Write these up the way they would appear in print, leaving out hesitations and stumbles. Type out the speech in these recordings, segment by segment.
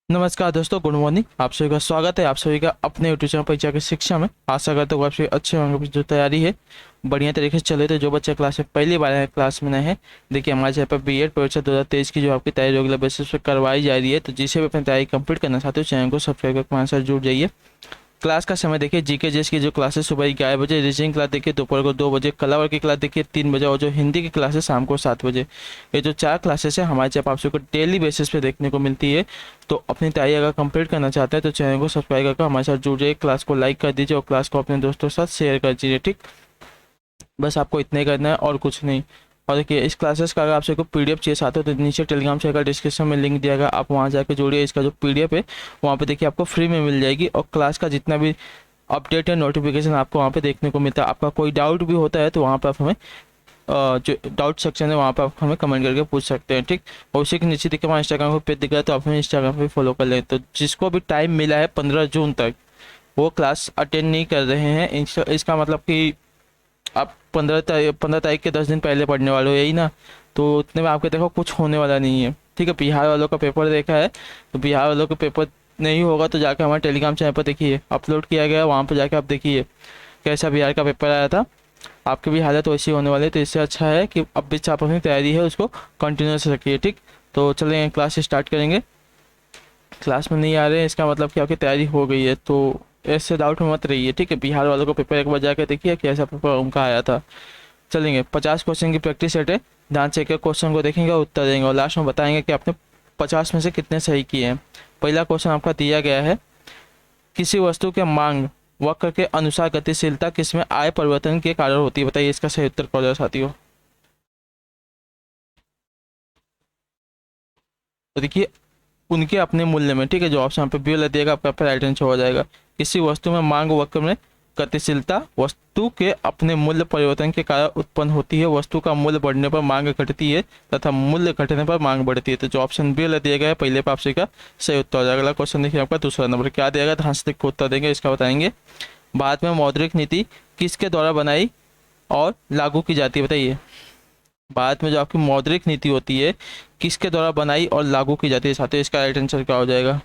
नमस्कार दोस्तों, good morning. आप सभी का स्वागत है आप सभी का अपने यूट्यूब चैनल परीक्षा की शिक्षा में। आशा करते हो आप सभी अच्छे होंगे। जो तैयारी है बढ़िया तरीके से चल रही है। तो जो बच्चे क्लास में पहली बार है, क्लास में नए हैं, देखिए हमारे चैनल पर बीएड परीक्षा 2023 की जो आपकी तैयारी रेगुलर बेसिस पर करवाई जा रही है। तो जिसे भी अपनी तैयारी कंप्लीट करना चाहते हो चैनल को सब्सक्राइब करके हमारे साथ जुड़ जाइए। क्लास का समय देखिए, जीके जेस की जो क्लासेस सुबह 11 बजे, रीजनिंग क्लास देखिए दोपहर को 2 बजे, कला वर्ग की क्लास देखिए 3 बजे, और जो हिंदी की क्लास है शाम को 7 बजे। ये जो 4 क्लासेस है हमारे चैनल आप सबको डेली बेसिस पे देखने को मिलती है। तो अपनी तैयारी अगर कंप्लीट करना चाहते हैं तो चैनल को सब्सक्राइब करके हमारे साथ जुड़ जाइए, क्लास को लाइक कर दीजिए और क्लास को अपने दोस्तों के साथ शेयर कर दीजिए। ठीक, बस आपको इतना ही करना है और कुछ नहीं। और देखिए इस क्लासेस का अगर आप सबको पीडीएफ चाहिए साथ हो तो नीचे टेलीग्राम चैनल का डिस्क्रिप्शन में लिंक दिया गया, आप वहाँ जाकर जोड़िए। इसका जो पीडीएफ है वहाँ पे देखिए आपको फ्री में मिल जाएगी, और क्लास का जितना भी अपडेट या नोटिफिकेशन आपको वहाँ पे देखने को मिलता है। आपका कोई डाउट भी होता है तो वहाँ पे आप हमें जो डाउट सेक्शन है वहाँ पे आप हमें कमेंट करके पूछ सकते हैं। ठीक, और उसी के नीचे देखिए हमारा इंस्टाग्राम को पेज दिख रहा है, तो आप हमें इंस्टाग्राम पे फॉलो कर लें। तो जिसको भी टाइम मिला है 15 जून तक वो क्लास अटेंड नहीं कर रहे हैं, इसका मतलब कि आप 15 तारीख के 10 दिन पहले पढ़ने वाले हो, यही ना। तो उतने में आपके देखो कुछ होने वाला नहीं है। ठीक है, बिहार वालों का पेपर देखा है तो बिहार वालों का पेपर नहीं होगा तो जाके हमारे टेलीग्राम चैनल पर देखिए, अपलोड किया गया है, वहाँ पर जाके आप देखिए कैसा बिहार का पेपर आया था। आपकी भी हालत वैसी होने वाली है, तो इससे अच्छा है कि अब भी आप अपनी तैयारी है उसको कंटिन्यूस रखिए। ठीक, तो चलेंगे क्लास स्टार्ट करेंगे। क्लास में नहीं आ रहे हैं इसका मतलब कि आपकी तैयारी हो गई है, तो ऐसे डाउट में मत रहिए। ठीक है, बिहार वालों को पेपर एक बार जाकर देखिए कैसा पेपर उनका आया था। चलेंगे, 50 क्वेश्चन की प्रैक्टिस सेट है। ध्यान से एक एक क्वेश्चन को देखेंगे और उत्तर देंगे, और लास्ट में बताएंगे कि आपने 50 में से कितने सही किए हैं। पहला क्वेश्चन आपका दिया गया है, किसी वस्तु के मांग वक्र के अनुसार गतिशीलता किसमें आय परिवर्तन के कारण होती है, बताइए इसका सही उत्तर कौन सा साथियों। तो देखिए उनके अपने मूल्य में। ठीक है, जो ऑप्शन पे बी वाला दिएगा आपका राइट आंसर हो जाएगा। किसी वस्तु में मांग वक्र में गतिशीलता वस्तु के अपने मूल्य परिवर्तन के कारण उत्पन्न होती है। वस्तु का मूल्य बढ़ने पर मांग घटती है तथा मूल्य घटने पर मांग बढ़ती है। तो जो ऑप्शन बी वाला दिया गया है पहले पे आपसे का सही उत्तर हो जाएगा। अगला क्वेश्चन देखिए आपका दूसरा नंबर क्या दिया गया, ध्यान से देख के उत्तर देंगे, इसका बताएंगे। भारत में मौद्रिक नीति किसके द्वारा बनाई और लागू की जाती है, बताइए। भारत में जो आपकी मौद्रिक नीति होती है किसके द्वारा बनाई और लागू की जाती है साथियों, इसका राइट आंसर क्या हो जाएगा।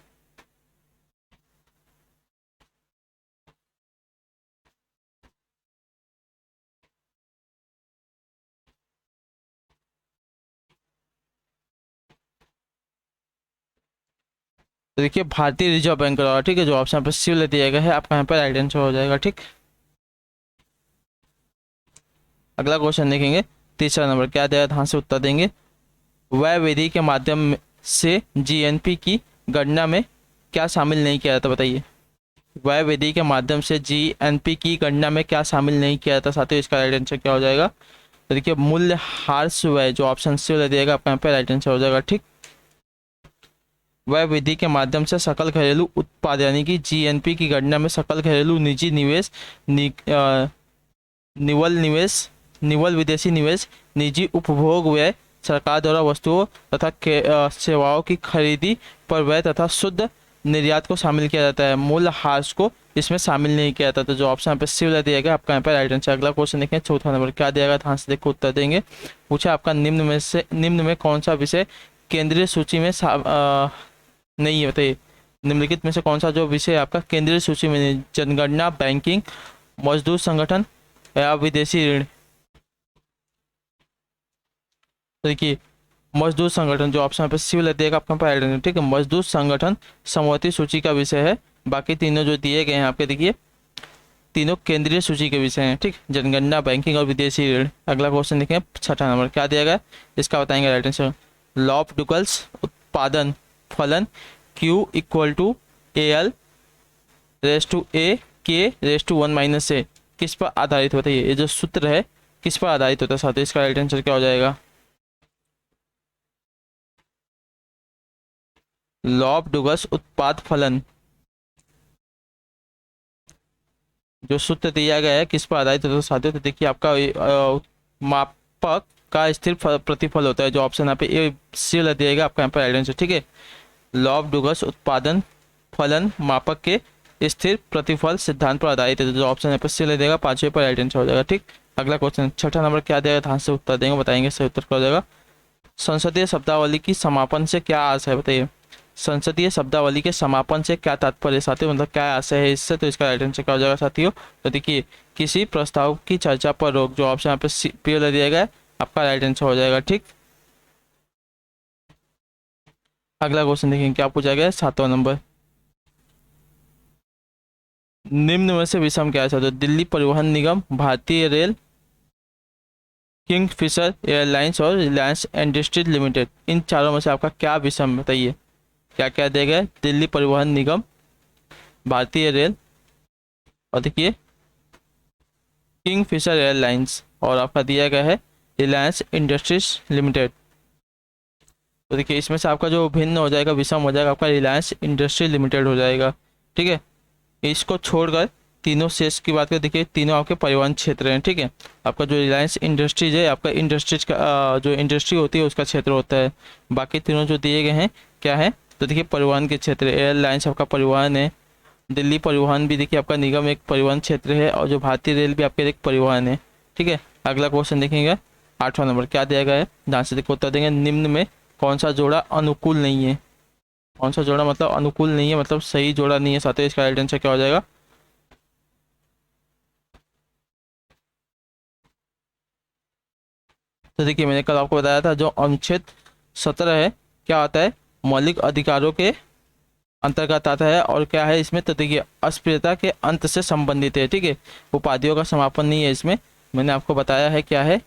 तो देखिए भारतीय रिजर्व बैंक द्वारा। ठीक है, जो ऑप्शन पर सी दिया गया है आपका यहाँ पर राइट आंसर हो जाएगा। ठीक, अगला क्वेश्चन देखेंगे तीसरा नंबर क्या दिया, ध्यान से उत्तर देंगे। वह विधि के माध्यम से जीएनपी की गणना में क्या शामिल नहीं किया जाता, बताइए। वह विधि के माध्यम से जीएनपी की गणना में क्या शामिल नहीं किया जाता साथियों, इसका राइट आंसर क्या हो जाएगा। तो देखिए मूल्य ह्रास व्यय, जो ऑप्शन सी वाला दिएगा आपका यहाँ पे राइट आंसर हो जाएगा। ठीक, वह विधि के माध्यम से सकल घरेलू उत्पाद यानी कि जीएनपी की गणना में सकल घरेलू निजी निवेश, निवल निवेश, निवल विदेशी निवेश, निजी उपभोग व्यय, सरकार द्वारा वस्तुओं तथा सेवाओं की खरीदी पर व्यय तथा शुद्ध निर्यात को शामिल किया जाता है। मूल्य ह्रास को इसमें शामिल नहीं किया जाता। तो जो ऑप्शन यहाँ पे सी वाला दिया गया आपका यहाँ पे राइट आंसर। अगला क्वेश्चन देखें चौथा नंबर क्या दिया गया, ध्यान से देखो उत्तर देंगे। पूछा आपका निम्न में कौन सा विषय केंद्रीय सूची में नहीं है, बताइए। निम्नलिखित में से कौन सा जो विषय आपका केंद्रीय सूची में नहीं, जनगणना, बैंकिंग, मजदूर संगठन या विदेशी ऋण। तो देखिए मजदूर संगठन, जो ऑप्शन पे सी वाला दिएगा आपका राइट आंसर। ठीक है, मजदूर संगठन समवर्ती सूची का विषय है। बाकी तीनों जो दिए गए हैं आपके देखिए तीनों केंद्रीय सूची के विषय हैं। ठीक, जनगणना, बैंकिंग और विदेशी ऋण। अगला क्वेश्चन देखें छठा नंबर क्या दिया गया, इसका बताएंगे right answer. Law of Douglas उत्पादन फलन Q equal to AL raise to A K raise to 1 - A किस पर आधारित, बताइए। ये जो सूत्र है किस पर आधारित होता है साथियों, इसका राइट आंसर क्या हो जाएगा। लॉ ऑफ डुगल्स उत्पाद फलन, जो सूत्र दिया गया है किस पर आधारित होता है साथियों, तो देखिए आपका मापक का स्थिर प्रतिफल होता है। जो ऑप्शन यहाँ पे ए सी वाला दिएगा आपका यहाँ पे राइट आंसर। ठीक है, लॉ ऑफ डुगल्स उत्पादन फलन मापक के स्थिर प्रतिफल सिद्धांत पर आधारित है। जो ऑप्शन यहाँ पे सी वाला देगा पांचवें पर राइट आंसर हो जाएगा। ठीक, अगला क्वेश्चन छठा नंबर क्या देगा, ध्यान से उत्तर देंगे, बताएंगे सही उत्तर क्या हो जाएगा। संसदीय शब्दावली की समापन से क्या आशा है, बताइए। संसदीय शब्दावली के समापन से क्या तात्पर्य साथियों, मतलब क्या आशय है इससे, तो इसका राइट आंसर क्या हो जाएगा साथियों, तो देखिए किसी प्रस्ताव की चर्चा पर रोक, जो ऑप्शन यहाँ पे पी दिया गया है आपका राइट आंसर हो जाएगा। ठीक, अगला क्वेश्चन देखेंगे क्या पूछा गया है 7वां नंबर। निम्न में से विषम क्या है साथियों, दिल्ली परिवहन निगम, भारतीय रेल, किंगफिशर एयरलाइंस और रिलायंस इंडस्ट्रीज लिमिटेड, इन चारों में से आपका क्या विषम बताइए, क्या क्या दिया गया है, दिल्ली परिवहन निगम, भारतीय रेल और देखिए किंगफिशर एयरलाइंस और आपका दिया गया है रिलायंस इंडस्ट्रीज लिमिटेड। तो देखिए इसमें से आपका जो भिन्न हो जाएगा, विषम हो जाएगा आपका रिलायंस इंडस्ट्रीज लिमिटेड हो जाएगा। ठीक है, इसको छोड़कर तीनों शेष की बात करें, देखिए तीनों आपके परिवहन क्षेत्र हैं। ठीक है, आपका जो रिलायंस इंडस्ट्रीज है आपका इंडस्ट्रीज का जो इंडस्ट्री होती है उसका क्षेत्र होता है। बाकी तीनों जो दिए गए हैं क्या है, तो देखिए परिवहन के क्षेत्र, एयरलाइंस आपका परिवहन है, दिल्ली परिवहन भी देखिए आपका निगम एक परिवहन क्षेत्र है, और जो भारतीय रेल भी आपके एक परिवहन है। ठीक है, अगला क्वेश्चन देखेंगे 8वां नंबर क्या दिया गया है, ध्यान से देखो उत्तर देंगे। निम्न में कौन सा जोड़ा अनुकूल नहीं है, कौन सा जोड़ा मतलब अनुकूल नहीं है, मतलब सही जोड़ा नहीं है साथियों, इसका राइट आंसर क्या हो जाएगा, तो देखिए मैंने कल आपको बताया था जो अनुच्छेद 17 है क्या आता है, मौलिक अधिकारों के अंतर्गत आता है, और क्या है इसमें, तो देखिए अस्पृश्यता के अंत से संबंधित है। ठीक है, उपाधियों का समापन नहीं है इसमें, मैंने आपको बताया है क्या है,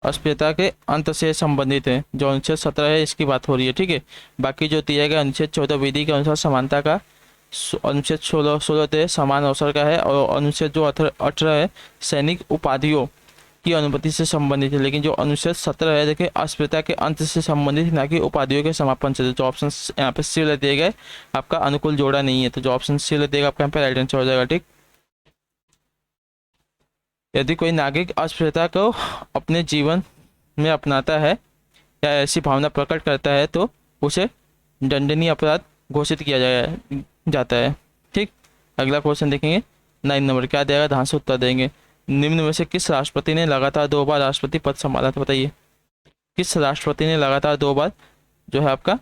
अस्पृश्यता के अंत से संबंधित है, जो अनुच्छेद 17 है इसकी बात हो रही है। ठीक है, बाकी जो दिया गया अनुच्छेद 14 विधि के अनुसार समानता का, अनुच्छेद 16 समान अवसर का है, और अनुच्छेद जो 18 है सैनिक उपाधियों की अनुमति से संबंधित है, लेकिन जो अनुच्छेद 17 है देखिए अस्पृश्यता के अंत से संबंधित, ना कि उपाधियों के समापन से। जो ऑप्शन यहाँ पे सी वाले दिए गए आपका अनुकूल जोड़ा नहीं है, तो जो ऑप्शन सी वाले दिएगा आपका यहाँ पे राइट आंसर हो जाएगा। ठीक, यदि कोई नागरिक अस्पृश्यता को अपने जीवन में अपनाता है या ऐसी भावना प्रकट करता है तो उसे दंडनीय अपराध घोषित किया जाता है। ठीक, अगला क्वेश्चन देखेंगे 9 नंबर क्या देगा, ध्यान से उत्तर देंगे। निम्न में से किस राष्ट्रपति ने लगातार 2 बार राष्ट्रपति पद संभाला था, बताइए किस राष्ट्रपति ने लगातार 2 बार जो है आपका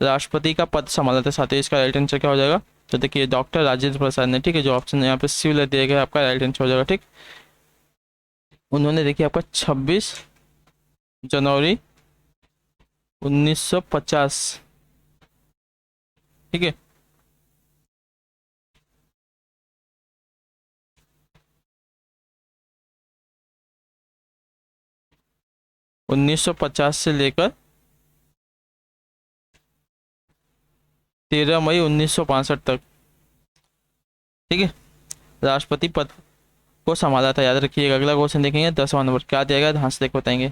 राष्ट्रपति का पद संभाला था साथियों, इसका राइट आंसर क्या हो जाएगा, तो देखिए डॉक्टर राजेंद्र प्रसाद ने। ठीक है, जो ऑप्शन यहाँ पे सी दिया गया आपका राइट आंसर हो जाएगा। ठीक, उन्होंने देखिए आपका 26 जनवरी 1950, ठीक है, उन्नीस सौ पचास से लेकर 13 मई 1965 तक, ठीक है, राष्ट्रपति पद को संभाला था, याद रखिएगा। अगला क्वेश्चन देखेंगे 10वां नंबर क्या दिया गया, ध्यान से देख बताएंगे।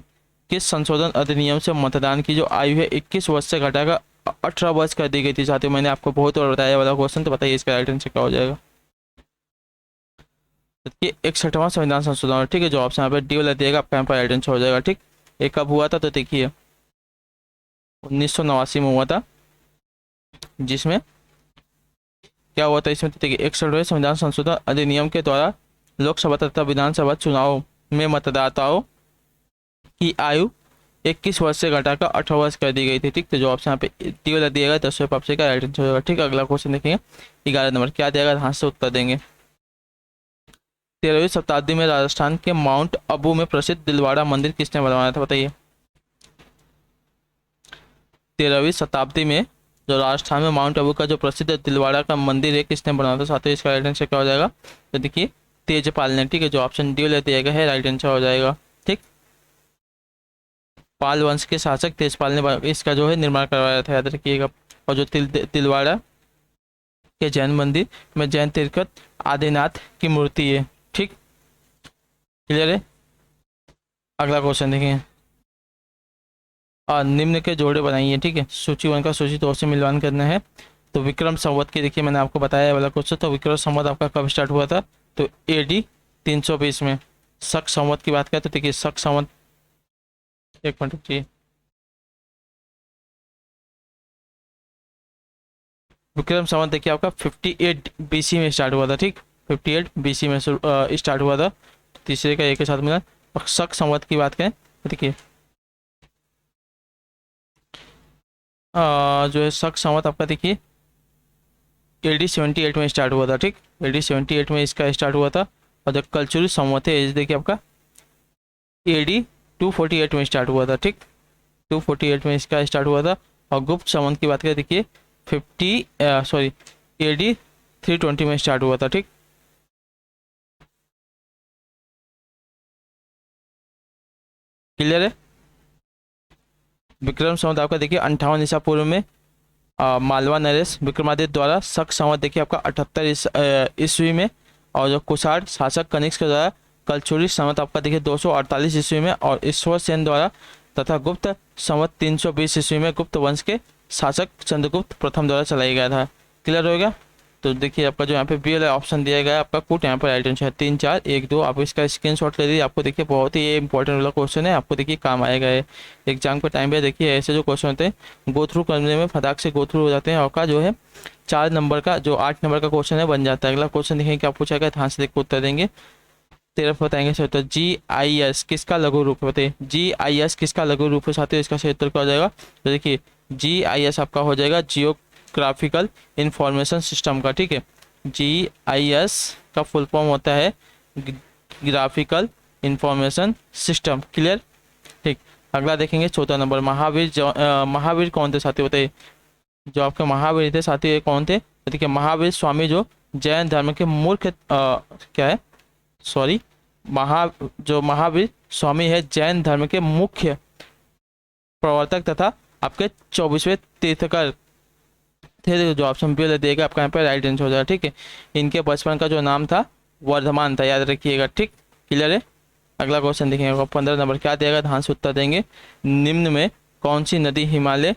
किस संशोधन अधिनियम से मतदान की जो आयु है 21 वर्ष से घटाकर 18 वर्ष कर दी गई थी साथियों, मैंने आपको बहुत और बताया वाला क्वेश्चन, तो बताइए इसका राइट आंसर क्या हो जाएगा, ये 61वां संविधान संशोधन। ठीक है, जो ऑप्शन यहाँ पे डी वाला दिएगा आपका यहाँ पर राइट आंसर हो जाएगा। ठीक, ये कब हुआ था, तो देखिए 1989 में हुआ था, जिसमें क्या हुआ था इसमें, तो देखिए 61वें संविधान संशोधन अधिनियम के द्वारा लोकसभा तथा विधानसभा चुनाव में मतदाताओं की आयु 21 वर्ष से घटाकर 18 वर्ष कर दी गई थी। ठीक, तो जो ऑप्शन यहाँ पे डी वाला दिया गया 10वें ऑप्शन का राइट आंसर होगा। ठीक, अगला क्वेश्चन देखेंगे 11 नंबर क्या दिया गया, ध्यान से उत्तर देंगे। 13वीं शताब्दी में राजस्थान के माउंट अबू में प्रसिद्ध दिलवाड़ा मंदिर किसने बनवाया था, बताइए 13वीं शताब्दी में जो राजस्थान में माउंट अबू का जो प्रसिद्ध दिलवाड़ा का मंदिर है किसने बनवाया था साथियों, इसका राइट आंसर क्या हो जाएगा, तो देखिए तेजपाल ने। ठीक है, जो ऑप्शन डी वाला दिया गया है राइट आंसर हो जाएगा। ठीक, पाल वंश के शासक तेजपाल ने इसका जो है निर्माण करवाया था, याद रखिएगा। और जो दिलवाड़ा के जैन मंदिर में जैन तीर्थंकर आदिनाथ की मूर्ति है। ठीक, क्लियर है। अगला क्वेश्चन देखें, निम्न के जोड़े बनाइए। ठीक है, सूची 1 का सूची 2 से मिलवान करना है। तो विक्रम संवत की देखिए मैंने आपको बताया वाला क्वेश्चन, तो विक्रम संवत आपका कब स्टार्ट हुआ था, तो AD 320 में। शक संवत की बात करें तो देखिए शक संवत, एक मिनट रुकिए, विक्रम संवत देखिए आपका 58 BC में स्टार्ट हुआ था। ठीक, 58 BC में स्टार्ट हुआ था। तीसरे का एक के साथ मिला। और शक संवत की बात करें तो देखिए जो है शक संवत आपका देखिए AD 78 में स्टार्ट हुआ था, ठीक। AD 78 में इसका स्टार्ट हुआ था। और जो कल्चुरल संवत है देखिए आपका AD 248 में स्टार्ट हुआ था, ठीक। 248 में इसका स्टार्ट हुआ था। और गुप्त संवत की बात करें देखिए AD 320 में स्टार्ट हुआ था, ठीक। क्लियर है। विक्रम संवत आपका देखिए 58 ईसा पूर्व में मालवा नरेश विक्रमादित्य द्वारा शक संवत देखिए आपका 78 ईस्वी में। और जो कुषाण शासक कनिष्क के द्वारा कलचुरी संवत आपका देखिए 248 ईस्वी में। और ईश्वर सेन द्वारा तथा गुप्त संवत 320 ईस्वी में गुप्त वंश के शासक चंद्रगुप्त प्रथम द्वारा चलाया गया था। क्लियर हो गया। तो देखिए आपका जो यहाँ पे बी वाला ऑप्शन दिया गया है आपका कुट यहाँ पर राइट आंसर है 3 4 1 2। आप इसका स्क्रीनशॉट ले लीजिए। आपको देखिए बहुत ही इंपॉर्टेंट वाला क्वेश्चन है, आपको देखिए काम आएगा है एग्जाम के टाइम पे। देखिए ऐसे जो क्वेश्चन होते हैं गो थ्रू करने में फटाक से गो थ्रू हो जाते हैं। आपका जो है 4 नंबर का जो 8 नंबर का क्वेश्चन है बन जाता है। अगला क्वेश्चन देखेंगे क्या पूछा गया, ध्यान से देख उत्तर देंगे। तेरह बताएंगे सर। तो GIS किसका लघु रूप है, बताइए GIS किसका लघु रूप है साथियों। इसका सही उत्तर क्या हो जाएगा। तो देखिए GIS आपका हो जाएगा जियोग्राफिकल इंफॉर्मेशन सिस्टम का, ठीक है। GIS का फुल फॉर्म होता है ग्राफिकल इंफॉर्मेशन सिस्टम। क्लियर, ठीक। अगला देखेंगे चौथा नंबर महावीर कौन थे साथियों, बताइए। जो आपके महावीर थे साथियों ये कौन थे। तो देखिए महावीर स्वामी जो जैन धर्म के मूर्ख क्या है सॉरी जो महावीर स्वामी है जैन धर्म के मुख्य प्रवर्तक तथा आपके 24वें तीर्थकर थे। जो ऑप्शन बी देगा आपका यहाँ पे राइट आंसर हो जाएगा, ठीक है। इनके बचपन का जो नाम था वर्धमान था, याद रखिएगा, ठीक। क्लियर है। अगला क्वेश्चन देखेंगे 15 नंबर क्या देगा, ध्यान से उत्तर देंगे। निम्न में कौन सी नदी हिमालय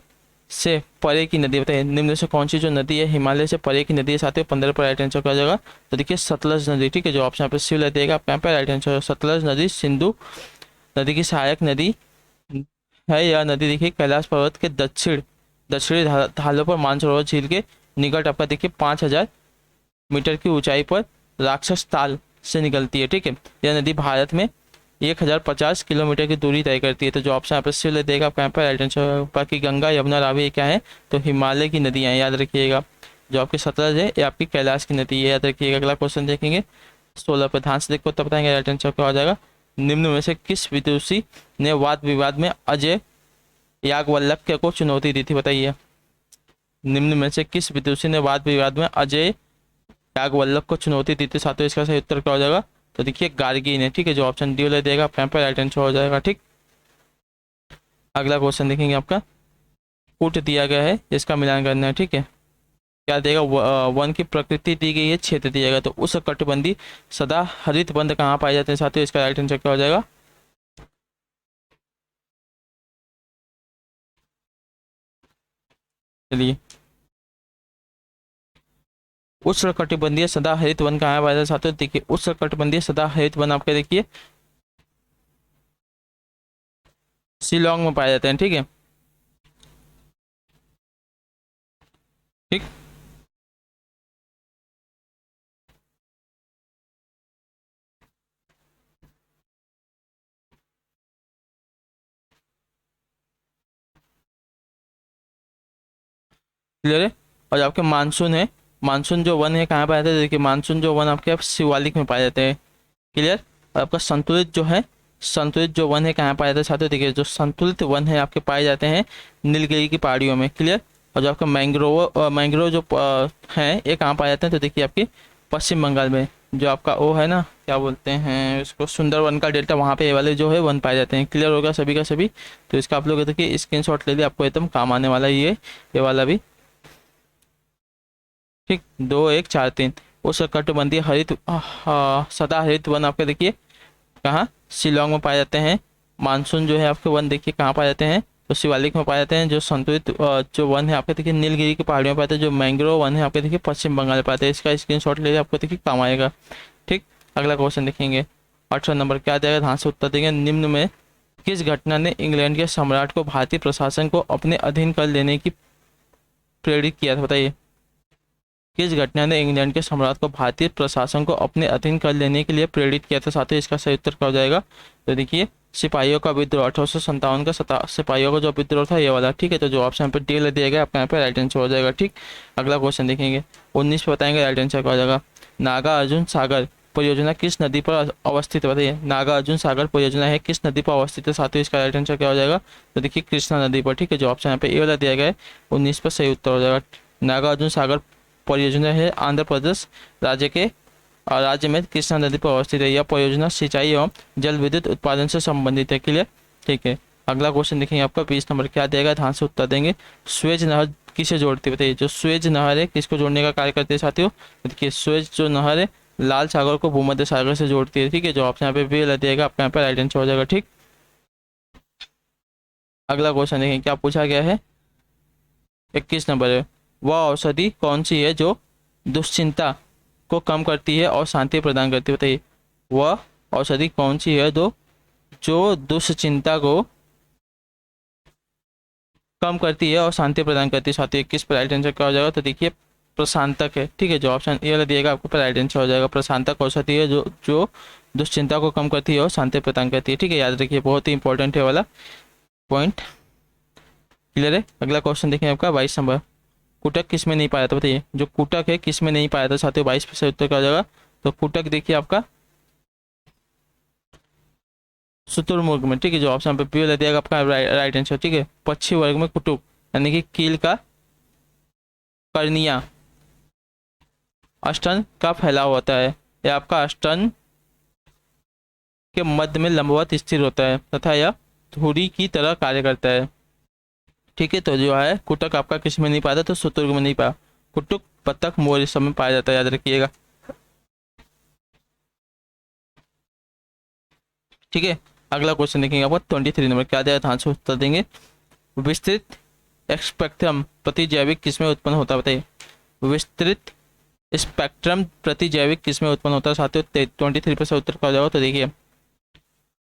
से परे की नदी, बताइए निम्न से कौन सी जो नदी है हिमालय से परे की नदी है साथियों। 15 पर राइट आंसर क्या जाएगा। तो देखिए सतलज नदी, ठीक है। जो ऑप्शन पे सिविल देगा आपका यहाँ पे राइट आंसर। सतलज नदी सिंधु नदी की सहायक नदी है। यह नदी देखिए कैलाश पर्वत के दक्षिणी ढालों पर मानसरोवर झील के निकट आपका देखिए 5000 मीटर की ऊंचाई पर राक्षस ताल से निकलती है, ठीक है। यह नदी भारत में 1050 किलोमीटर की दूरी तय करती है। तो जो ऑप्शन आपको सिविल देगा आपका यहाँ पर राइट आंसर। बाकी गंगा यमुना रावी क्या है, तो हिमालय की नदियाँ याद रखिएगा। जो आपकी सतलज है ये आपकी कैलाश की नदी है, याद रखिएगा। अगला क्वेश्चन देखेंगे 16 पर, ध्यान से देखो तब बताएंगे राइट आंसर क्या हो जाएगा। निम्न में से किस विदुषी ने वाद विवाद में अजय याज्ञवल्क्य को चुनौती दी थी, बताइए। निम्न में से किस विदुषी ने वाद विवाद में अजय याज्ञवल्क्य को चुनौती दी थी साथियों। इसका सही उत्तर क्या हो जाएगा। तो देखिए गार्गी ने, ठीक है। जो ऑप्शन डी वाला देगा यहाँ पर राइट आंसर हो जाएगा, ठीक। अगला क्वेश्चन देखेंगे आपका कुट दिया गया है इसका मिलान करना है, ठीक है। क्या देगा, वन की प्रकृति दी गई है, क्षेत्र दिया गया। तो उस कटिबंधी सदा हरित वन कहाँ पाए जाते हैं साथियों। इसका राइट आंसर क्या हो जाएगा। चलिए उष्णकटिबंधीय सदा हरित वन कहाँ पाया जाता है। देखिए उष्णकटिबंधीय सदा हरित वन आपके देखिए शिलोंग में पाए जाते हैं, ठीक है, ठीक। क्लियर है। और जो आपके मानसून है, मानसून जो वन है कहाँ पाए जाते हैं। देखिए मानसून जो वन आपके शिवालिक में पाए जाते हैं। क्लियर। और आपका संतुलित जो है, संतुलित जो वन है कहाँ पाए जाते हैं साथियों। देखिए जो संतुलित वन है आपके पाए जाते हैं नीलगिरी की पहाड़ियों में। क्लियर। और जो आपका मैंग्रोव जो है ये कहाँ पाए जाते हैं। तो देखिए आपकी पश्चिम बंगाल में जो आपका वो है ना क्या बोलते हैं उसको सुंदरवन का डेल्टा, वहाँ पे ये वाले जो है वन पाए जाते हैं। क्लियर होगा सभी का सभी। तो इसका आप लोग देखिए स्क्रीनशॉट ले लिया, आपको एकदम काम आने वाला है ये वाला भी, ठीक। 2 1 4 3 उस कटिबंधीय हरित सदा हरित वन आपके देखिए कहाँ शिलोंग में पाए जाते हैं। मानसून जो है आपके वन देखिए कहाँ पाए जाते हैं, तो शिवालिक में पाए जाते हैं। जो संतुलित जो वन है आपके देखिए नीलगिरी की पहाड़ियों में पाते हैं। जो मैंग्रोव वन है आपके देखिए पश्चिम बंगाल में पाते हैं। इसका स्क्रीनशॉट ले आपको देखिए काम आएगा, ठीक। अगला क्वेश्चन देखेंगे 18 नंबर क्या देगा, ध्यान से उत्तर देंगे। निम्न में किस घटना ने इंग्लैंड के सम्राट को भारतीय प्रशासन को अपने अधीन कर लेने की प्रेरित किया था, बताइए। किस घटना ने इंग्लैंड के सम्राट को भारतीय प्रशासन को अपने अधीन कर लेने के लिए प्रेरित किया था? साथियों इसका सही उत्तर क्या हो जाएगा? तो देखिए सिपाहियों का विद्रोह, 1857 का सिपाहियों का जो विद्रोह था ये वाला। ठीक है, तो जो ऑप्शन पे डी दिया गया आपका यहाँ पे राइट आंसर हो जाएगा। ठीक, अगला क्वेश्चन देखेंगे 19 पे बताएंगे राइट आंसर क्या हो जाएगा। नागा अर्जुन सागर परियोजना किस नदी पर अवस्थित है? बताइए नागा अर्जुन सागर परियोजना है किस नदी पर अवस्थित है? साथियों इसका राइट आंसर क्या हो जाएगा? तो देखिए कृष्णा नदी पर। ठीक है, जो ऑप्शन यहाँ पे ए वाला दिया गया है 19 पर सही उत्तर हो जाएगा। नागा अर्जुन सागर परियोजना है आंध्र प्रदेश राज्य में कृष्णा नदी पर अवस्थित है। यह परियोजना सिंचाई एवं जल विद्युत उत्पादन से संबंधित है। क्लियर? ठीक है, अगला क्वेश्चन देखेंगे आपका 20 नंबर क्या देगा, ध्यान से उत्तर देंगे। स्वेज नहर किसे जोड़ती है? बताइए जो स्वेज नहर है किसको जोड़ने का कार्य करती है साथियों? देखिए स्वेज जो नहर है लाल सागर को भूमध्य सागर से जोड़ती है। ठीक है, जो ऑप्शन यहाँ पे बी लग जाएगा आपका यहाँ पे राइट आंसर हो जाएगा। ठीक, अगला क्वेश्चन देखेंगे क्या पूछा गया है 21 नंबर है। वह औषधि कौन सी है जो दुश्चिंता को कम करती है और शांति प्रदान करती है? बताइए वह औषधि कौन सी है जो दुश्चिंता को कम करती है और शांति प्रदान करती है? साथियों 21 पर राइट आंसर क्या हो जाएगा? तो देखिए प्रशांतक है। ठीक है, जो ऑप्शन ए वाला दिएगा आपको राइट आंसर हो जाएगा। प्रशांतक औषधि है जो दुश्चिंता को कम करती है और शांति प्रदान करती है। ठीक है, याद रखिए बहुत ही इंपॉर्टेंट है वाला पॉइंट। क्लियर है? अगला क्वेश्चन देखें आपका 22 नंबर। कुटक किस में नहीं पाया था? बताइए जो कुटक है किस में नहीं पाया था साथियों? 22 पे उत्तर क्या हो जाएगा? तो कुटक देखिए आपका शुतुरमुर्ग में। ठीक है, जो ऑप्शन पे पी वाला दिएगा आपका राइट आंसर। ठीक है, पक्षी वर्ग में कुटुक यानी कि कील का कर्निया अष्टन का फैलाव होता है। यह आपका अष्टन के मध्य में लंबवत स्थिर होता है तथा यह धुरी की तरह कार्य करता है। ठीक है, तो जो है कुटक आपका किस में नहीं पाया? तो शुतुरमुर्ग में नहीं पाया। कुटुक बतख मोर इस सब में पाया जाता है, याद रखिएगा। ठीक है, अगला क्वेश्चन देखेंगे आपको 23 नंबर क्या दिया, ध्यान से उत्तर देंगे। विस्तृत स्पेक्ट्रम प्रतिजैविक किस में उत्पन्न होता है? बताइए विस्तृत स्पेक्ट्रम प्रतिजैविक किस में उत्पन्न होता है साथियों? 23 पर से उत्तर क्या हो जाएगा? तो देखिए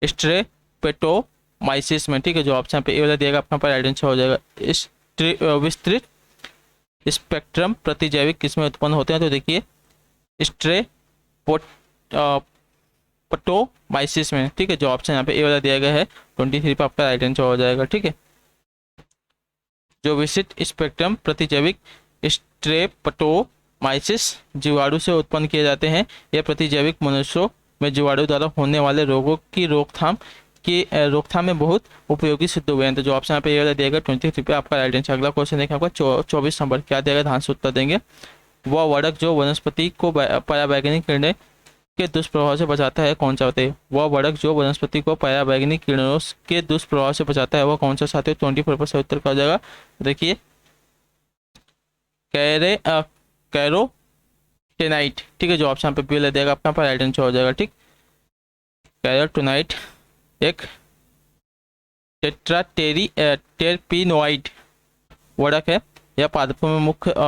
स्ट्रेप्टोमाइसिस में। ठीक है, जो ऑप्शन पे ए वाला दिएगा आपका पर राइट आंसर हो जाएगा। विस्तृत स्पेक्ट्रम प्रतिजैविक किस में उत्पन्न होते हैं? तो देखिए स्ट्रेप्टोमाइसिस में। ठीक है, जो ऑप्शन यहाँ पे ए वाला दिया गया है 23 पे आपका राइट आंसर हो जाएगा। ठीक है, जो विस्तृत स्पेक्ट्रम प्रतिजैविक स्ट्रेप्टोमाइसिस जीवाणु से उत्पन्न किए जाते हैं। यह प्रतिजैविक मनुष्यों में जीवाणु द्वारा होने वाले रोगों की रोकथाम में बहुत उपयोगी सिद्ध हुए हैं। तो जो ऑप्शन यहाँ पे दिया गया 23 पे आपका राइट आंसर। अगला क्वेश्चन देखें आपका 24 नंबर क्या देगा, ध्यान से उत्तर देंगे। वह वड़क जो वनस्पति को पराबैंगनी किरणें के दुष्प्रभाव से बचाता है कौन सा? बताइए वह वड़क जो वनस्पति को पराबैंगनी किरणों के दुष्प्रभाव से बचाता है वह कौन सा साथियों? 24 पर से उत्तर क्या हो जाएगा? देखिए कैरोटेनाइट। ठीक है, जो ऑप्शन पे बी देगा आपका पर राइट आंसर हो जाएगा। ठीक, कैरोटेनाइट एक टेरपिनोइड वड़क है। यह पादपों में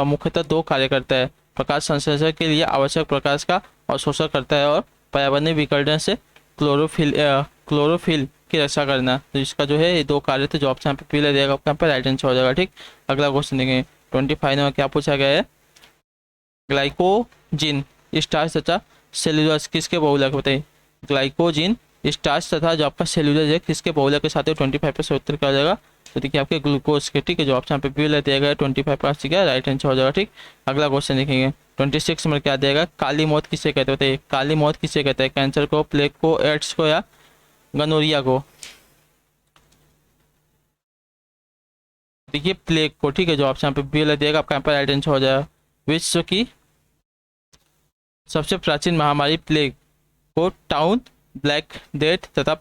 मुख्यतः दो कार्य करता है। प्रकाश संश्लेषण के लिए आवश्यक प्रकाश का अवशोषण करता है और पर्यावरणीय विकिरण से क्लोरोफिल की रक्षा करना। तो इसका जो है ये दो कार्य थे। जो ऑप्शन पे पी देगा आपका पर राइट आंसर हो जाएगा। ठीक, अगला क्वेश्चन देखेंगे 25 में क्या पूछा गया है। ग्लाइकोजिन स्टार्च तथा सेल्यूलोज किसके बहुलक? बताइए ग्लाइकोजिन स्टार्च तथा जो आपका सेल्यूलोज है किसके बहुलक के साथ 25 पे से उत्तर क्या हो जाएगा? तो देखिए आपके ग्लूकोज के। ठीक है, जो ऑप्शन पे बी दिया गया 25 पास ठीक है राइट आंसर हो जाएगा। ठीक, अगला क्वेश्चन देखेंगे 26 में क्या देगा। काली मौत किसे कहते हैं? बताइए काली मौत किसे कहते हैं? कैंसर को, प्लेग को, एड्स को या गनोरिया को? देखिए प्लेग को। ठीक है, जो ऑप्शन पे बी दिएगा आपका यहाँ पर राइट आंसर हो जाएगा। विश्व की सबसे प्राचीन महामारी प्लेग को टाउन ब्लैक डेथ तथा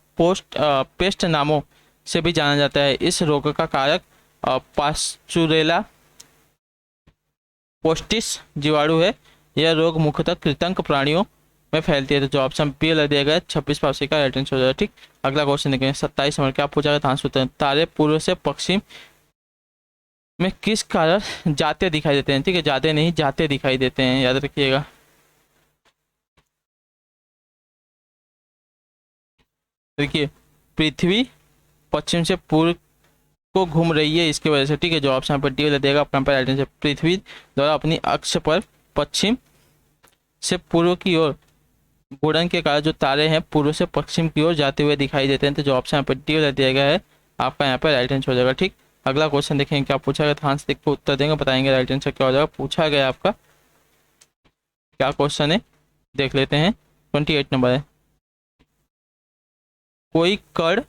पेस्ट नामों से भी जाना जाता है। इस रोग का कारक पास्चुरेला पोस्टिस जीवाणु है। यह रोग मुख्यतः कृंतक प्राणियों में फैलती है। तो जो ऑप्शन बी दिया गया 26 पास का राइट आंसर हो जाएगा। ठीक, अगला क्वेश्चन देखेंगे 27 नंबर क्या पूछा गया। तारे पूर्व से पश्चिम में किस कारण जाते दिखाई देते हैं? ठीक है, जाते नहीं जाते दिखाई देते हैं, याद रखिएगा। देखिए पृथ्वी पश्चिम से पूर्व को घूम रही है इसकी वजह से। ठीक है, जो ऑप्शन पर डी देगा आपका राइट आंसर। पृथ्वी द्वारा अपनी अक्ष पर पश्चिम से पूर्व की ओर घूर्णन के कारण जो तारे हैं पूर्व से पश्चिम की ओर जाते हुए दिखाई देते हैं। तो जो ऑप्शन यहाँ पर डी वाला दिया गया है आपका यहाँ पर राइट आंसर हो जाएगा। ठीक, अगला क्वेश्चन देखेंगे क्या पूछा गया, ध्यान से देख के उत्तर देंगे, बताएंगे राइट आंसर क्या हो जाएगा। पूछा गया आपका क्या क्वेश्चन है, देख लेते हैं। 28 नंबर है, कोई कण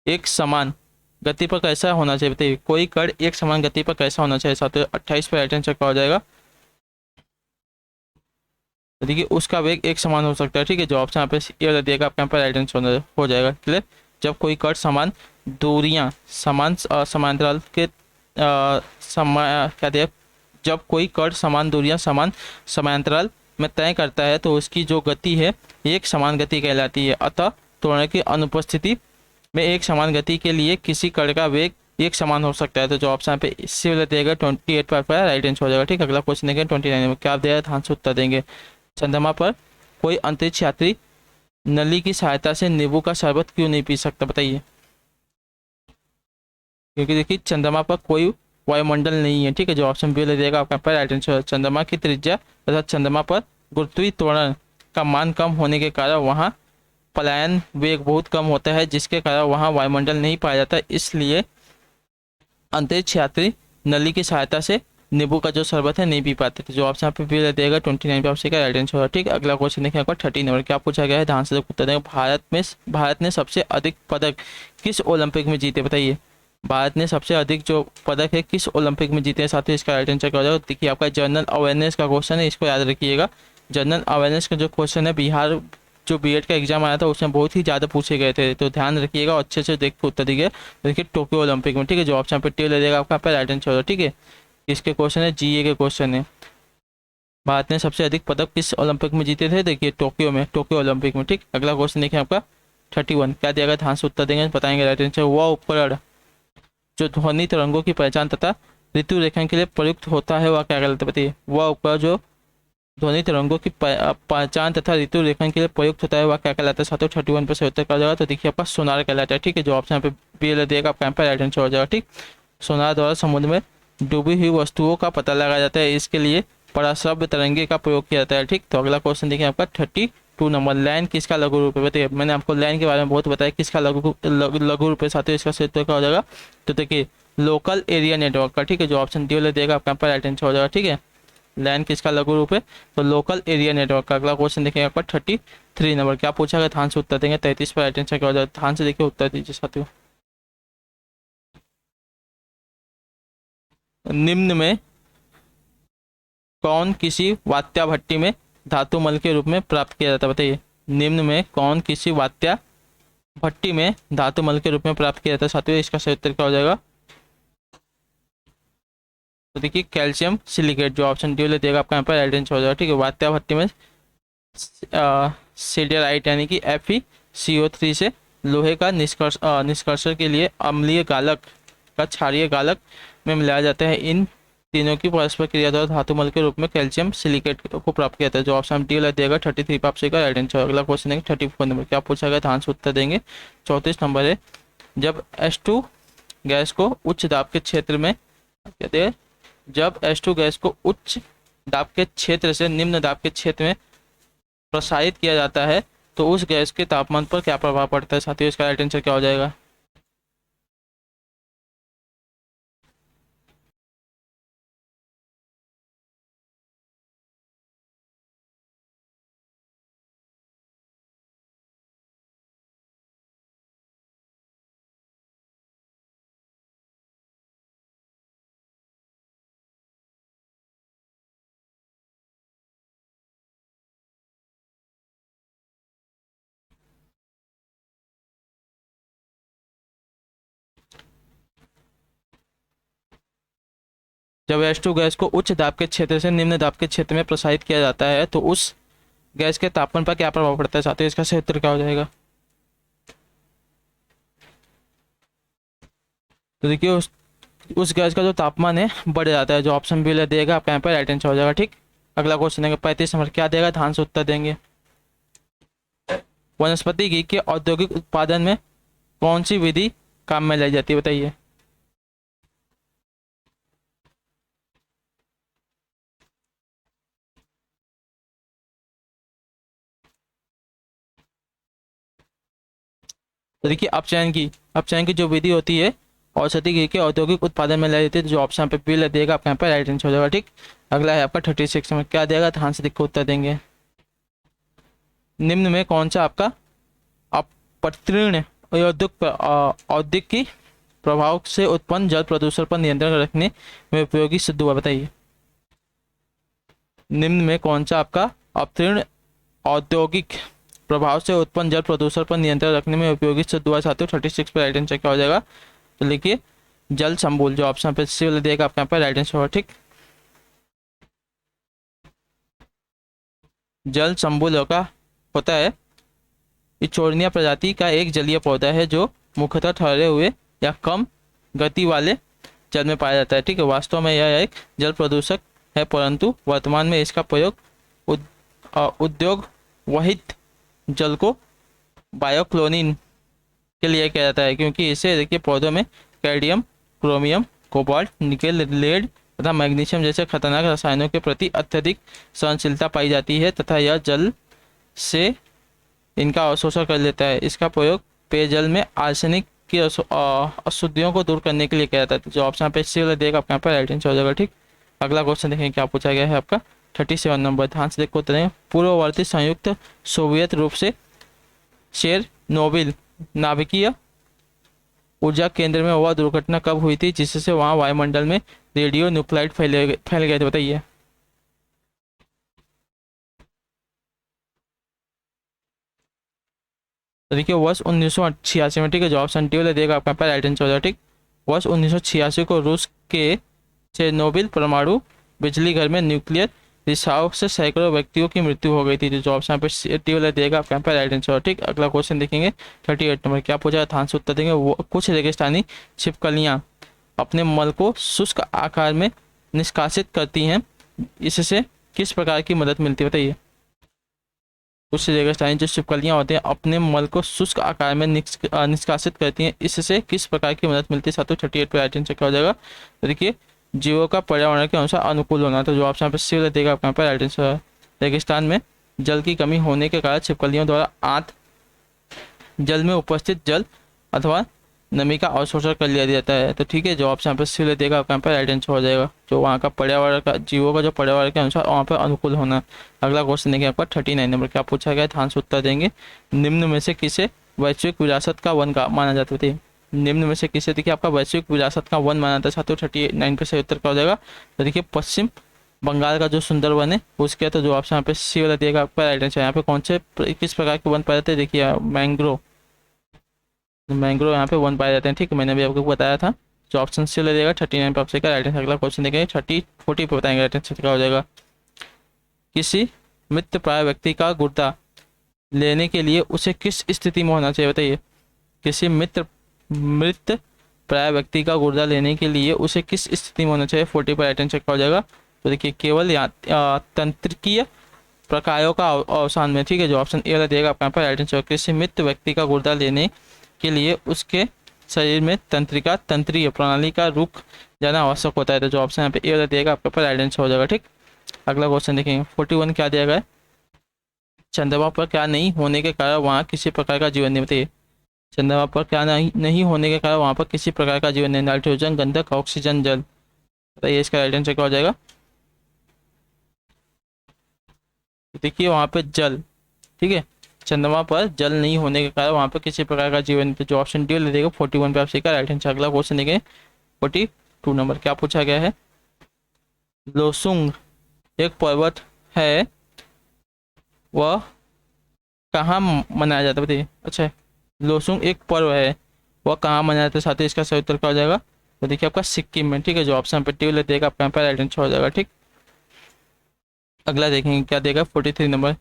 एक समान गति पर कैसा होना चाहिए, बताइए कोई कण एक समान गति पर कैसा होना चाहिए। साथ 28 पर राइट आंसर क्या हो जाएगा। तो देखिए उसका वेग एक समान हो सकता है। ठीक है, जो ऑप्शन यहाँ पे ये वाला दिएगा आपके यहाँ पर राइट आंसर हो जाएगा। क्लियर, जब कोई कण समान दूरियां समान समांतराल के क्या दिया, जब कोई कण समान दूरियां समान समांतराल में तय करता है तो उसकी जो गति है एक समान गति कहलाती है। अतः त्वरण की अनुपस्थिति में एक समान गति के लिए किसी कण का वेग एक समान हो सकता है। तो जो ऑप्शन पे इससे वाला देगा 28 पर राइट आंसर हो जाएगा। ठीक, अगला क्वेश्चन देंगे 29 में, क्या आप देगा, ध्यान से उत्तर देंगे। चंद्रमा पर कोई अंतरिक्ष यात्री नली की सहायता से नींबू का शरबत क्यों नहीं पी सकता, बताइए। क्योंकि देखिए चंद्रमा पर कोई वायुमंडल नहीं है। ठीक है, जो ऑप्शन बी ले देगा आपका पर राइट आंसर। चंद्रमा की त्रिज्या तथा चंद्रमा पर गुरुत्वीय त्वरण का मान कम होने के कारण वहाँ पलायन वेग बहुत कम होता है, जिसके कारण वहाँ वायुमंडल नहीं पाया जाता। इसलिए अंतरिक्ष यात्री नली की सहायता से नींबू का जो शरबत है नहीं पी पाते थे। जो ऑप्शन पे भी देगा 29 पे ऑप्शन का राइट आंसर होगा। ठीक, अगला क्वेश्चन देखिए आपका 30 नंबर, क्या पूछा गया है, ध्यान से उत्तर देंगे। भारत ने सबसे अधिक पदक किस ओलंपिक में जीते, बताइए। भारत ने सबसे अधिक जो पदक है किस ओलंपिक में जीते हैं। साथ ही इसका राइट आंसर क्या हो जाएगा। देखिए आपका जनरल अवेयरनेस का क्वेश्चन है, इसको याद रखिएगा। जनरल अवेयरनेस का जो क्वेश्चन है बिहार जो बीएड का एग्जाम आया था उसमें बहुत ही ज़्यादा पूछे गए थे, तो ध्यान रखिएगा और अच्छे से देख के उत्तर दीजिए। देखिए टोक्यो ओलंपिक में। ठीक है, जो ऑप्शन पे टी ले देगा आपका पे राइट आंसर होगा। ठीक है, इसके क्वेश्चन है जीए के क्वेश्चन है। भारत ने सबसे अधिक पदक किस ओलंपिक में जीते थे, देखिए टोक्यो में, टोक्यो ओलंपिक में। ठीक, अगला क्वेश्चन देखिए आपका 31, क्या दिया गया, ध्यान से उत्तर देंगे, बताएंगे राइट आंसर। वह उपकरण जो ध्वनि तरंगों की पहचान तथा ऋतु रेखन के लिए प्रयुक्त होता है वह क्या कहलाता है, बताइए। वह उपकरण जो ध्वनि तरंगों की पहचान तथा ऋतु रेखन के लिए प्रयुक्त होता है वह क्या कहलाता है। सातों 31 पर से उत्तर कर जाएगा। तो देखिए आपका सोनार कहलाता है। ठीक है, जो ऑप्शन पे बी देगा आपका यहाँ पर राइट आंसर हो जाएगा। ठीक, सोनार द्वारा समुद्र में डूबी हुई वस्तुओं का पता लगाया जाता है, इसके लिए पराश्रव्य तरंगे का प्रयोग किया जाता है। ठीक, तो अगला क्वेश्चन देखिए आपका 32 नंबर, लैन किसका लघु रूप है, बताइए। मैंने आपको लैन के बारे में बहुत बताया, किसका लघु रूप है, साथ ही इसका क्षेत्र क्या हो जाएगा। तो देखिए लोकल एरिया नेटवर्क का। ठीक है, जो ऑप्शन डी वाला देगा आपका यहाँ पर राइट आंसर हो जाएगा। ठीक है, लैन किसका लघु रूप है, तो लोकल एरिया नेटवर्क का। अगला क्वेश्चन देखेंगे आपका 33 नंबर, क्या पूछा गया, ध्यान से उत्तर देंगे। 33 पर राइट आंसर क्या हो जाएगा, ध्यान से देखिए उत्तर दीजिए साथियों। निम्न में कौन किसी वात्या भट्टी में धातु मल के रूप में प्राप्त किया जाता है, बताइए। निम्न में कौन किसी वात्या भट्टी में धातु मल के रूप में प्राप्त किया जाता है, साथियों इसका सही उत्तर क्या हो जाएगा। तो देखिए कैल्शियम सिलिकेट, जो ऑप्शन डी वाला देगा आपका यहाँ पर राइट आंसर हो जाएगा। ठीक है, वात्या भट्टी में सीडराइट यानी कि FeCO3 से लोहे का निष्कर्षण के लिए अम्लीय गालक का क्षारीय गालक में मिलाया जाता है। इन तीनों की परस्पर क्रिया द्वारा धातु मल के रूप में कैल्शियम सिलिकेट को प्राप्त किया जाता है। जो ऑप्शन डी वाला देगा 33 पर आपसे का राइट आंसर। अगला क्वेश्चन है 34 नंबर, क्या पूछा गया, ध्यान से उत्तर देंगे। 34 नंबर है, जब H2 गैस को उच्च दाब के क्षेत्र में कहते हैं, जब H2 गैस को उच्च दाब के क्षेत्र से निम्न दाब के क्षेत्र में प्रसारित किया जाता है तो उस गैस के तापमान पर क्या प्रभाव पड़ता है, साथियों इसका राइट आंसर क्या हो जाएगा। जब H2 गैस को उच्च दाब के क्षेत्र से निम्न दाब के क्षेत्र में प्रसारित किया जाता है तो उस गैस के तापमान पर क्या प्रभाव पड़ता है, साथियों इसका सही उत्तर क्या हो जाएगा। तो देखिए उस गैस का जो तापमान है बढ़ जाता है। जो ऑप्शन बी देगा आपका यहाँ पर राइट आंसर हो जाएगा। ठीक, अगला क्वेश्चन है 35 नंबर, क्या देगा, ध्यान से उत्तर देंगे। वनस्पति घी के औद्योगिक उत्पादन में कौन सी विधि काम में लाई जाती है, बताइए। तो देखिए अपचयन की जो विधि होती है औषधि घी के औद्योगिक उत्पादन में लाई जाती है। तो जो ऑप्शन पे बी देगा आपका यहाँ पे राइट आंसर हो जाएगा। ठीक, अगला है आपका 36 में क्या देगा, ध्यान से देखो उत्तर देंगे। निम्न में कौन सा आपका अपतृण औद्योगिक प्रभाव से उत्पन्न जल प्रदूषण पर नियंत्रण रखने में उपयोगी सिद्ध हुआ, बताइए। निम्न में कौन सा आपका अपतृण औद्योगिक प्रभाव से उत्पन्न जल प्रदूषण पर नियंत्रण रखने में उपयोगी सिद्ध हुआ साथियों। 36 पर राइट आंसर क्या हो जाएगा, तो लिखिए जल संबूल, जो ऑप्शन पे सी वाला देगा आपके यहाँ पर राइट आंसर होगा। ठीक, जल संबूल का होता है इचोर्निया प्रजाति का एक जलीय पौधा है जो मुख्यतः ठहरे हुए या कम गति वाले जल में पाया जाता है। ठीक है, वास्तव में यह एक जल प्रदूषक है, परंतु वर्तमान में इसका प्रयोग उद्योग वहित जल को बायोक्लोनिन के लिए किया जाता है, क्योंकि इसे देखिए पौधों में cadmium, chromium, cobalt, nickel, lead तथा मैग्नीशियम जैसे खतरनाक रसायनों के प्रति अत्यधिक सहनशीलता पाई जाती है तथा यह जल से इनका अवशोषण कर लेता है। इसका प्रयोग पेयजल में आर्सेनिक की अशुद्धियों को दूर करने के लिए किया जाता है। जो ऑप्शन पे सी वाला देगा आपका यहाँ पर राइट आंसर हो जाएगा। ठीक, अगला क्वेश्चन देखें क्या पूछा गया है आपका 37 नंबर, ध्यान से देखो उत्तर। पूर्ववर्ती संयुक्त सोवियत रूप से चेरनोबिल नाभिकीय ऊर्जा केंद्र में वह दुर्घटना कब हुई थी जिससे वहां वायुमंडल में रेडियो न्यूक्लाइड फैल गए थे, बताइए। तो देखिए वर्ष 1986 में। ठीक है, जो ऑप्शन डी वाला देगा आपका राइट आंसर हो जाएगा। ठीक, वर्ष 1986 को रूस के चेरनोबिल परमाणु बिजली घर में न्यूक्लियर रिसाव से सैकड़ों व्यक्तियों की मृत्यु हो गई थी। जो ऑप्शन पे डी वाला देगा आपका राइट आंसर। ठीक, अगला क्वेश्चन देखेंगे 38 नंबर, क्या पूछा, ध्यान से उत्तर देंगे। वो कुछ रेगिस्तानी छिपकलियां अपने मल को शुष्क आकार में निष्कासित करती हैं, इससे किस प्रकार की मदद मिलती है, बताइए। कुछ रेगिस्तानी जो छिपकलियां होती हैं अपने मल को शुष्क आकार में निष्कासित करती हैं, इससे किस प्रकार की मदद मिलती है साथियों। 38 पर राइट आंसर क्या हो जाएगा, तो देखिए जीवों का पर्यावरण के अनुसार अनुकूल होना। तो जो ऑप्शन पे सी देगा आपका पर राइट आंसर है। रेगिस्तान में जल की कमी होने के कारण छिपकलियों द्वारा आंत जल में उपस्थित जल अथवा नमी का अवशोषण कर लिया जाता है। तो ठीक है, जो ऑप्शन पे सी देगा आपका पर राइट आंसर हो जाएगा। जो वहाँ का पर्यावरण का जीवों का जो पर्यावरण के अनुसार वहाँ पर अनुकूल होना। अगला क्वेश्चन देखिए आपका 39 नंबर, क्या पूछा गया, ध्यान से उत्तर देंगे। निम्न में से किसे वैश्विक विरासत का वन का माना जाता है। निम्न में से किसे देखिए आपका वैश्विक विरासत का वन माना जाता है साथियों। 39 पे सही उत्तर क्या हो जाएगा, तो देखिए पश्चिम बंगाल का जो सुंदरवन है उसके, तो जो ऑप्शन यहाँ पे सी वाला देगा आपका राइट आंसर। यहाँ पे कौन से किस प्रकार के वन पाए जाते हैं, देखिए मैंग्रोव यहाँ पे वन पाए जाते हैं। ठीक है, मैंने भी आपको बताया था। जो ऑप्शन सी वाला देगा 39 पे आपसे का राइट आंसर। अगला क्वेश्चन देखेंगे 40 पे बताएंगे राइट आंसर क्या हो जाएगा। किसी मृत प्राय व्यक्ति का गुर्दा लेने के लिए उसे किस स्थिति में होना चाहिए, बताइए। किसी मृत प्राय व्यक्ति का गुर्दा लेने के लिए उसे किस स्थिति में होना चाहिए। 40 पर राइट आंसर क्या हो जाएगा, तो देखिए केवल तंत्रिकीय प्रकारों का अवसान में। ठीक है, जो ऑप्शन ए वाला देगा आपका पर राइट आंसर। किसी मृत व्यक्ति का गुर्दा लेने के लिए उसके शरीर में तंत्रीय प्रणाली का रुक जाना आवश्यक होता है। तो जो ऑप्शन यहाँ पे ए वाला देगा आपका पर राइट आंसर हो जाएगा। ठीक, अगला क्वेश्चन देखेंगे 41, क्या दिया गया है। चंद्रमा पर क्या नहीं होने के कारण वहाँ किसी प्रकार का जीवन नहीं, बताइए। चंद्रमा पर क्या नहीं होने के कारण वहाँ पर किसी प्रकार का जीवन नहीं। नाइट्रोजन, गंधक, ऑक्सीजन, जल, बताइए इसका राइट आंसर क्या हो जाएगा। देखिए वहाँ पे जल, ठीक है, चंद्रमा पर जल नहीं होने के कारण वहाँ पर किसी प्रकार का जीवन। तो जो ऑप्शन डी ले देगा 41 पे आपसे का राइट आंसर। अगला क्वेश्चन देखें 42 नंबर, क्या पूछा गया है। लोसुंग एक पर्वत है, वह कहाँ मनाया जाता है, बताइए। अच्छा, लोसुंग एक पर्व है, वह कहाँ मनाया जाता है साथ ही इसका सही उत्तर क्या हो जाएगा, तो देखिए आपका सिक्किम में। ठीक है, जो ऑप्शन पे टी देगा आपका यहाँ पर राइट आंसर हो जाएगा। ठीक, अगला देखेंगे क्या देगा 43 नंबर।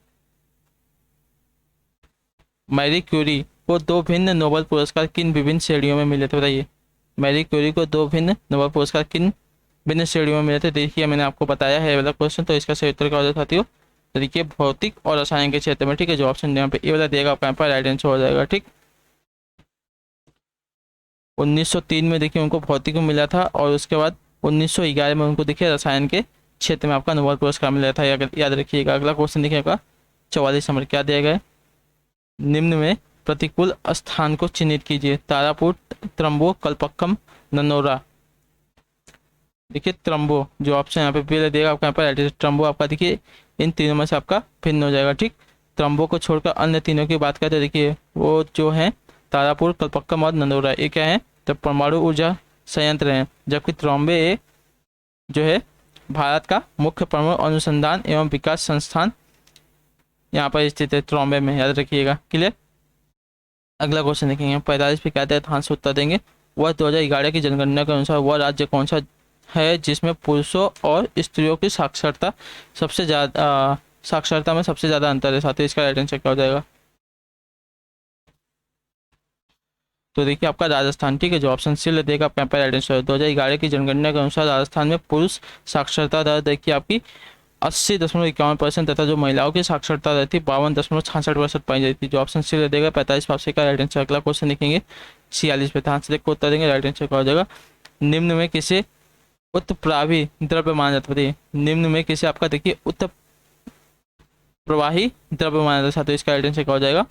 मैरी क्यूरी को 2 भिन्न नोबेल पुरस्कार किन विभिन्न श्रेणियों में मिले थे, बताइए। मैरी क्यूरी को 2 भिन्न नोबेल पुरस्कार किन भिन्न श्रेणियों में मिले थे, देखिए मैंने आपको बताया है वाला क्वेश्चन। तो इसका सही उत्तर क्या हो जाता साथियों, तो देखिए भौतिक और रसायन के क्षेत्र में। ठीक है, जो ऑप्शन यहाँ पे ए वाला देगा आपका यहाँ पर राइट आंसर हो जाएगा। ठीक, 1903 में देखिए उनको भौतिक में मिला था और उसके बाद 1911 में उनको देखिए रसायन के क्षेत्र में आपका नोबेल पुरस्कार मिला था, याद रखिएगा। अगला क्वेश्चन देखिए आपका 44 नंबर, क्या दिया गया है। निम्न में प्रतिकूल स्थान को चिन्हित कीजिए। तारापुर, त्रम्बो, कल्पक्कम, ननौरा। देखिए त्रम्बो जो ऑप्शन यहाँ पे पहले देगा आपका, यहाँ पर राइट आंसर त्रम्बो आपका। देखिए इन तीनों में से आपका भिन्न हो जाएगा, ठीक। त्रम्बो को छोड़कर अन्य तीनों की बात करते हैं, देखिए वो जो है तारापुर, कल्पक्कम और ननौरा, ये क्या है, तो परमाणु ऊर्जा संयंत्र हैं। जबकि त्रम्बे जो है भारत का मुख्य परमाणु अनुसंधान एवं विकास संस्थान यहाँ पर स्थित है, त्रम्बे में, याद रखिएगा। क्लियर। अगला क्वेश्चन देखेंगे 45 पे, क्या ध्यान से उत्तर देंगे। वह 2011 की जनगणना के अनुसार वह राज्य कौन सा है जिसमें पुरुषों और स्त्रियों की साक्षरता सबसे ज्यादा साक्षरता में सबसे ज्यादा अंतर है। साथ ही इसका राइट आंसर क्या हो जाएगा, तो देखिए आपका राजस्थान, ठीक है, जो ऑप्शन सी देगा आपका यहाँ पर राइट आंसर। 2011 की जनगणना के अनुसार राजस्थान में पुरुष साक्षरता दर देखिए आपकी 80.51% तथा जो महिलाओं की साक्षरता दर थी 52.66% पाई जाती थी। जो ऑप्शन सी देगा 45 आपसे का राइट आंसर। अगला क्वेश्चन देखेंगे 46 पे, ध्यान से देख उत्तर देंगे, राइट आंसर क्या हो जाएगा। निम्न में किसे उत्प्रवाही द्रव्य माना जाता है, निम्न में किसे आपका देखिए उत्प्रवाही द्रव्य माना जाता है, तो इसका राइट आंसर क्या हो जाएगा।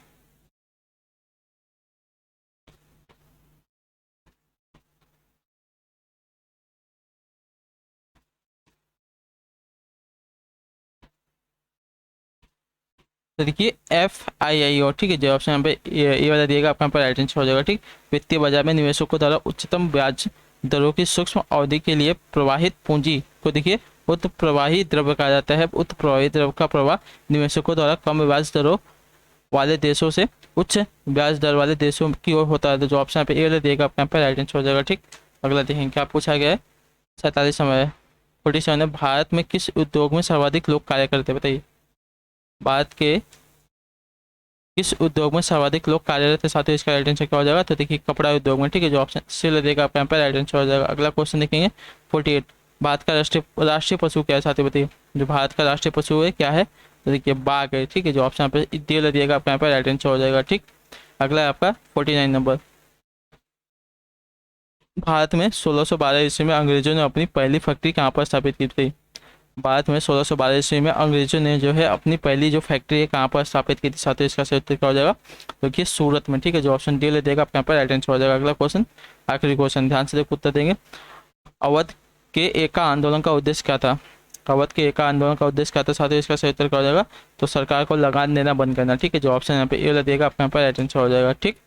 तो देखिए FIIO, ठीक है, जो ऑप्शन यहाँ पे ये वाला दिएगा आपका, यहाँ पर राइट आंसर हो जाएगा, ठीक। वित्तीय बाजार में निवेशकों द्वारा उच्चतम ब्याज दरों की सूक्ष्म अवधि के लिए प्रवाहित पूंजी को देखिए उत्प्रवाही द्रव्य कहा जाता है। उत्प्रवाही द्रव्य का प्रवाह निवेशकों द्वारा कम ब्याज दरों वाले देशों से उच्च ब्याज दर वाले देशों की ओर होता है। तो जो ऑप्शन यहाँ पे ए वाला दिएगा आपका, यहाँ पर राइट आंसर हो जाएगा, ठीक। अगला देखेंगे क्या पूछा गया है 47 समय 47 है, भारत में किस उद्योग में सर्वाधिक लोग कार्य करते हैं, बताइए। भारत के किस उद्योग में सर्वाधिक लोग कार्यरत है, साथ ही इसका राइट आंसर क्या हो जाएगा, तो देखिए कपड़ा उद्योग में, ठीक है, जो ऑप्शन सी देगा आपका, यहाँ पर राइट आंसर हो जाएगा। अगला क्वेश्चन देखेंगे 48, भारत का राष्ट्रीय पशु क्या है, साथ ही बताइए। जो भारत का राष्ट्रीय पशु है क्या है, तो देखिए बाघ है, ठीक है, जो ऑप्शन पे दिएगा आपका, यहाँ पर राइट आंसर हो जाएगा, ठीक। अगला है आपका 49 नंबर, भारत में 1612 ईस्वी में अंग्रेजों ने अपनी पहली फैक्ट्री कहाँ पर स्थापित की थी। भारत में 1612 ईस्वी में अंग्रेजों ने जो है अपनी पहली जो फैक्ट्री है कहाँ पर स्थापित की थी, साथ ही इसका सही उत्तर क्या हो जाएगा, देखिए सूरत में, ठीक है, जो ऑप्शन डी देगा आपके यहाँ पर राइट आंसर हो जाएगा। अगला क्वेश्चन आखिरी क्वेश्चन, ध्यान से देखो उत्तर देंगे। अवध के एका आंदोलन का उद्देश्य क्या था, अवध के एका आंदोलन का उद्देश्य क्या था, साथ ही इसका सही उत्तर क्या हो जाएगा, तो सरकार को लगान देना बंद करना, ठीक है, जो ऑप्शन यहाँ पे ए देगा आपके यहाँ पर राइट आंसर हो जाएगा, ठीक।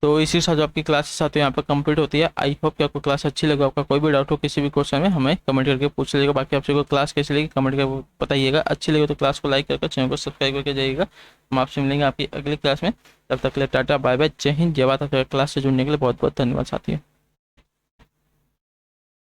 तो इसी के साथ जो आपकी क्लासेस आती है यहाँ पर कंप्लीट होती है। आई होप कि आपको क्लास अच्छी लगे। आपका कोई भी डाउट हो किसी भी क्वेश्चन में हमें कमेंट करके पूछ लीजिएगा। बाकी आपसे को क्लास कैसी लगी कमेंट करके बताइएगा। अच्छी लगे तो क्लास को लाइक करके चैनल को सब्सक्राइब करके जाइएगा। हम आपसे मिलेंगे आपकी अगली क्लास में, तब तक के लिए टाटा बाय बाय, जय हिंद, जय भारत। क्लास से जुड़ने के लिए बहुत बहुत धन्यवाद साथियों।